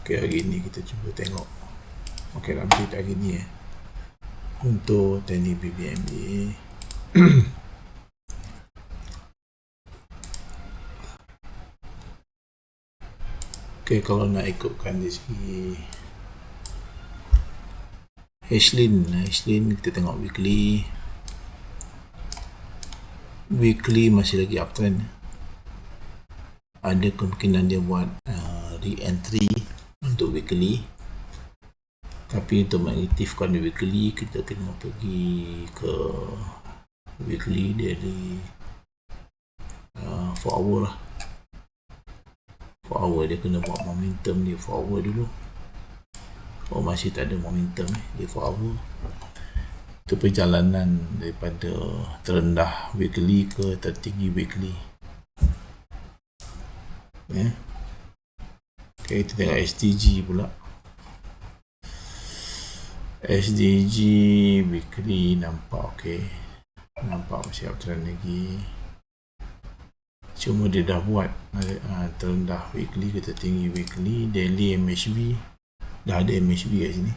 Okay, hari ni kita cuba tengok market update hari ni untuk teknik BBMA. Okay, kalau nak ikutkan dari segi Hashlin kita tengok weekly masih lagi uptrend. Ada kemungkinan dia buat re-entry untuk weekly, tapi untuk mengaktifkan weekly kita kena pergi ke weekly dari 4 hour lah. 4 hour dia kena buat momentum di 4 hour dulu. Masih tak ada momentum di 4 hour. Itu perjalanan daripada terendah weekly ke tertinggi weekly. Okay, kita tengok SDG pula. SDG weekly nampak okay, nampak masih uptrend lagi. Cuma dia dah buat terendah weekly ke tertinggi weekly. Daily MHB dah ada MHB kat sini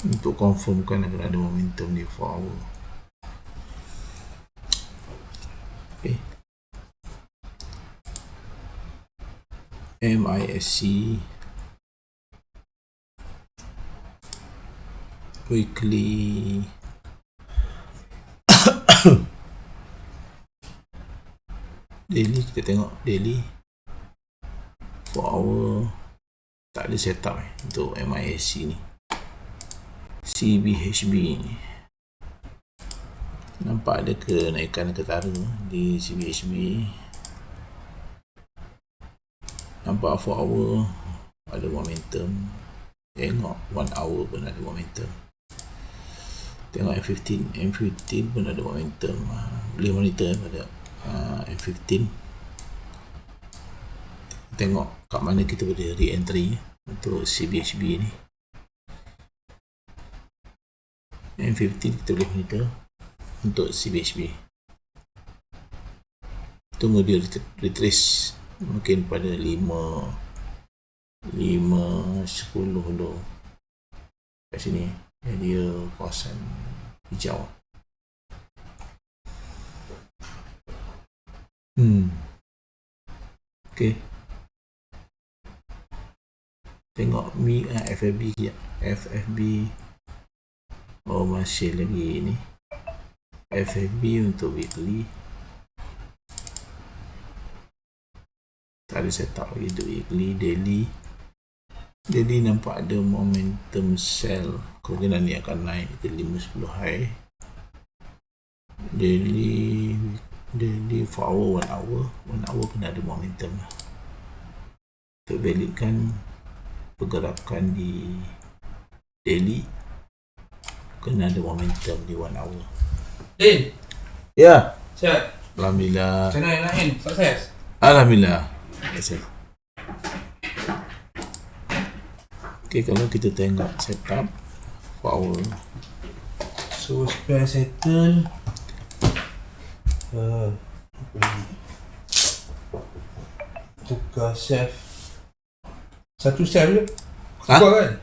untuk confirmkan akan ada momentum di 4 hour. Okay. MISC weekly daily, kita tengok daily 4 hour tak ada setup untuk MISC ni. CBHB ni nampak ada kenaikan ketara di CBHB. Nampak 4 hour ada momentum. Tengok 1 hour pun ada momentum. Tengok M15 pun ada momentum. Boleh monitor pada M15. Tengok kat mana kita boleh re-entry untuk CBHB ni. M15 kita boleh monitor untuk CBHB. Tunggu dia retrace mungkin pada 5.10 dulu kat sini. Dia kawasan hijau. Okay, tengok FFB sekejap. FFB masih lagi ni. FFB untuk weekly tak ada setup lagi untuk weekly. Daily nampak ada momentum sell, kemungkinan ni akan naik ke 5.10 high. Daily 4 hour, 1 hour kena ada momentum lah. Untuk validkan pergerakan di daily kena ada momentum di 1 hour. Ya. Sihat. Alhamdulillah. Macam mana yang lain? Sukses? Alhamdulillah. Okay, kalau kita tengok setup 4 hour. So, spare settle. Tukar chef. Satu chef je? Cukup kan?